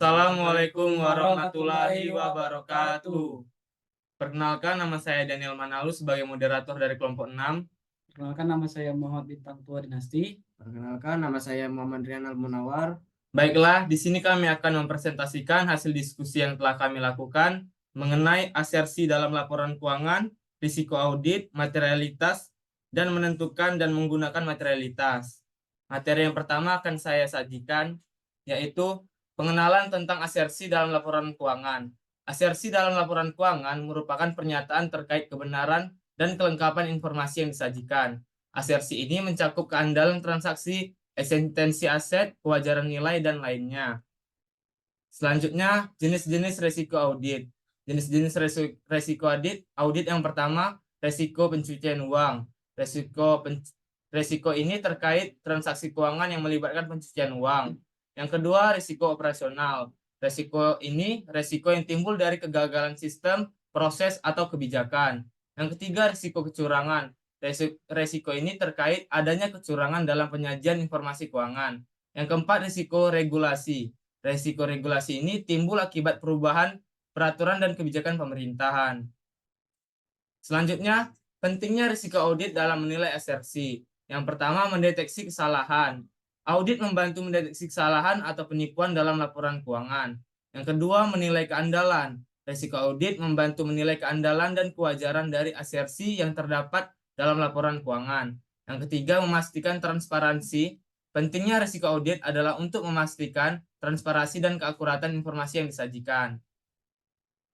Assalamualaikum warahmatullahi wabarakatuh. Perkenalkan, nama saya Daniel Manalu sebagai moderator dari kelompok 6. Perkenalkan, nama saya Muhammad Bintang Tua Dinasti. Perkenalkan, nama saya Muhammad Rianal Munawar. Baiklah, di sini kami akan mempresentasikan hasil diskusi yang telah kami lakukan mengenai asersi dalam laporan keuangan, risiko audit, materialitas, dan menentukan dan menggunakan materialitas. Materi yang pertama akan saya sajikan, yaitu pengenalan tentang asersi dalam laporan keuangan. Asersi dalam laporan keuangan merupakan pernyataan terkait kebenaran dan kelengkapan informasi yang disajikan. Asersi ini mencakup keandalan transaksi, eksistensi aset, kewajaran nilai, dan lainnya. Selanjutnya, jenis-jenis resiko audit. Jenis-jenis resiko audit yang pertama, resiko pencucian uang. Resiko ini terkait transaksi keuangan yang melibatkan pencucian uang. Yang kedua, risiko operasional. Risiko ini risiko yang timbul dari kegagalan sistem, proses, atau kebijakan. Yang ketiga, risiko kecurangan. Risiko ini terkait adanya kecurangan dalam penyajian informasi keuangan. Yang keempat, risiko regulasi. Risiko regulasi ini timbul akibat perubahan peraturan dan kebijakan pemerintahan. Selanjutnya, pentingnya risiko audit dalam menilai asersi. Yang pertama, mendeteksi kesalahan. Audit membantu mendeteksi kesalahan atau penipuan dalam laporan keuangan. Yang kedua, menilai keandalan. Risiko audit membantu menilai keandalan dan kewajaran dari asersi yang terdapat dalam laporan keuangan. Yang ketiga, memastikan transparansi. Pentingnya risiko audit adalah untuk memastikan transparansi dan keakuratan informasi yang disajikan.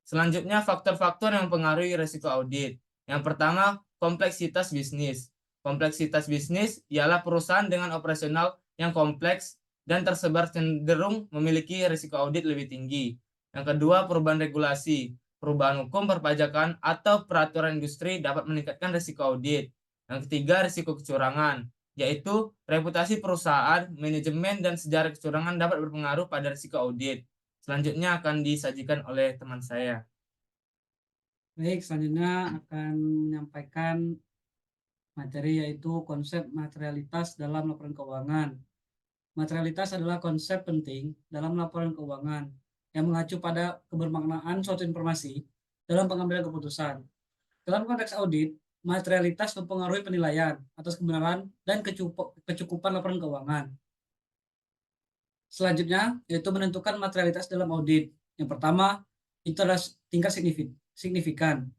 Selanjutnya, faktor-faktor yang mempengaruhi risiko audit. Yang pertama, kompleksitas bisnis. Kompleksitas bisnis ialah perusahaan dengan operasional yang kompleks dan tersebar cenderung memiliki risiko audit lebih tinggi. Yang kedua, perubahan regulasi. Perubahan hukum perpajakan atau peraturan industri dapat meningkatkan risiko audit. Yang ketiga, risiko kecurangan, yaitu reputasi perusahaan, manajemen, dan sejarah kecurangan dapat berpengaruh pada risiko audit. Selanjutnya akan disajikan oleh teman saya. Baik, selanjutnya akan menyampaikan materi yaitu konsep materialitas dalam laporan keuangan. Materialitas adalah konsep penting dalam laporan keuangan yang mengacu pada kebermaknaan suatu informasi dalam pengambilan keputusan. Dalam konteks audit, materialitas mempengaruhi penilaian atas kebenaran dan kecukupan laporan keuangan. Selanjutnya, yaitu menentukan materialitas dalam audit. Yang pertama, itu adalah tingkat signifikan.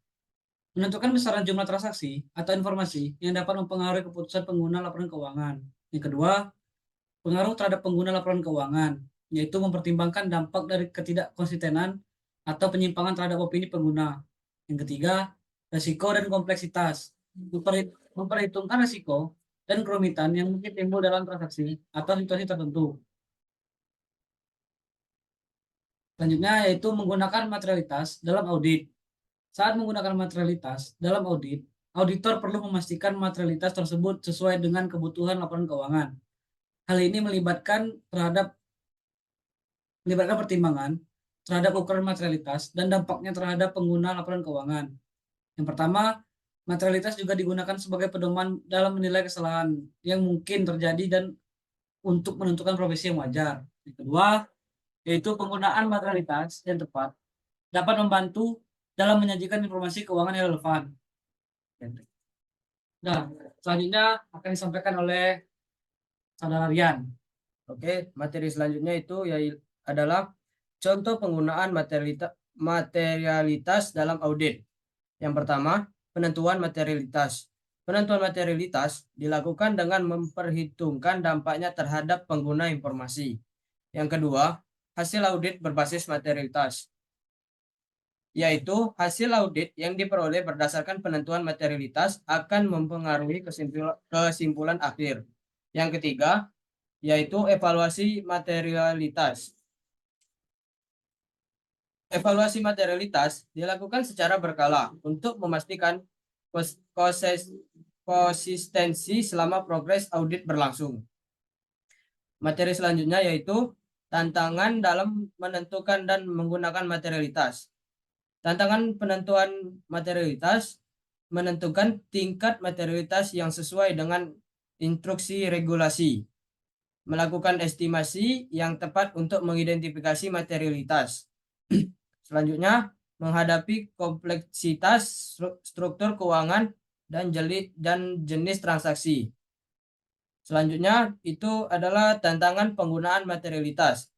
Menentukan besaran jumlah transaksi atau informasi yang dapat mempengaruhi keputusan pengguna laporan keuangan. Yang kedua, pengaruh terhadap pengguna laporan keuangan, yaitu mempertimbangkan dampak dari ketidakkonsistenan atau penyimpangan terhadap opini pengguna. Yang ketiga, resiko dan kompleksitas. Memperhitungkan resiko dan kerumitan yang mungkin timbul dalam transaksi atau situasi tertentu. Selanjutnya yaitu menggunakan materialitas dalam audit. Saat menggunakan materialitas dalam audit, auditor perlu memastikan materialitas tersebut sesuai dengan kebutuhan laporan keuangan. Hal ini melibatkan pertimbangan terhadap ukuran materialitas dan dampaknya terhadap pengguna laporan keuangan. Yang pertama, materialitas juga digunakan sebagai pedoman dalam menilai kesalahan yang mungkin terjadi dan untuk menentukan profesi yang wajar. Yang kedua, yaitu penggunaan materialitas yang tepat dapat membantu dalam menyajikan informasi keuangan yang relevan. Nah, selanjutnya akan disampaikan oleh Saudara Rian. Oke, materi selanjutnya itu adalah contoh penggunaan materialitas dalam audit. Yang pertama, penentuan materialitas. Penentuan materialitas dilakukan dengan memperhitungkan dampaknya terhadap pengguna informasi. Yang kedua, hasil audit berbasis materialitas, yaitu hasil audit yang diperoleh berdasarkan penentuan materialitas akan mempengaruhi kesimpulan akhir. Yang ketiga, yaitu evaluasi materialitas. Evaluasi materialitas dilakukan secara berkala untuk memastikan konsistensi selama progres audit berlangsung. Materi selanjutnya yaitu tantangan dalam menentukan dan menggunakan materialitas. Tantangan penentuan materialitas menentukan tingkat materialitas yang sesuai dengan instruksi regulasi. melakukan estimasi yang tepat untuk mengidentifikasi materialitas. Selanjutnya, menghadapi kompleksitas struktur keuangan dan jenis transaksi. Selanjutnya, itu adalah tantangan penggunaan materialitas.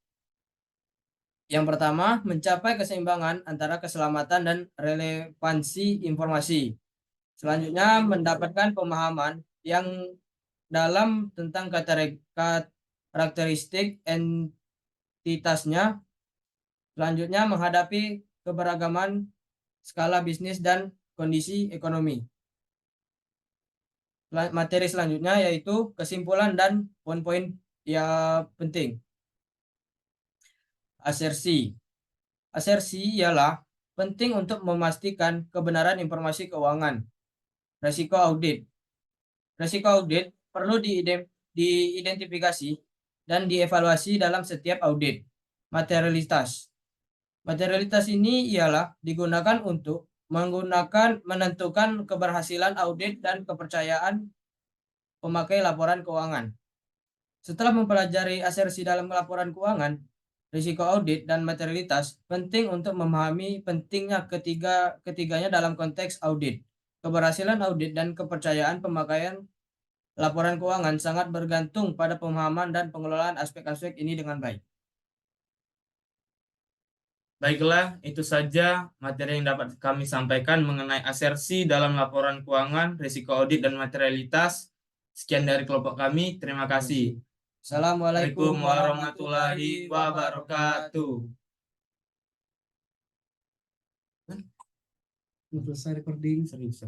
Yang pertama, mencapai keseimbangan antara keselamatan dan relevansi informasi. Selanjutnya, mendapatkan pemahaman yang dalam tentang karakteristik entitasnya. Selanjutnya, menghadapi keberagaman skala bisnis dan kondisi ekonomi. Materi selanjutnya yaitu kesimpulan dan poin-poin yang penting. Asersi. Asersi ialah penting untuk memastikan kebenaran informasi keuangan. Resiko audit. Resiko audit perlu diidentifikasi dan dievaluasi dalam setiap audit. Materialitas. Materialitas ini ialah digunakan untuk menentukan keberhasilan audit dan kepercayaan pemakai laporan keuangan. Setelah mempelajari asersi dalam laporan keuangan, risiko audit dan materialitas penting untuk memahami pentingnya ketiganya dalam konteks audit. Keberhasilan audit dan kepercayaan pemakaian laporan keuangan sangat bergantung pada pemahaman dan pengelolaan aspek-aspek ini dengan baik. Baiklah, itu saja materi yang dapat kami sampaikan mengenai asersi dalam laporan keuangan, risiko audit, dan materialitas. Sekian dari kelompok kami. Terima kasih. Assalamualaikum warahmatullahi wabarakatuh. Selesai recording. Serius.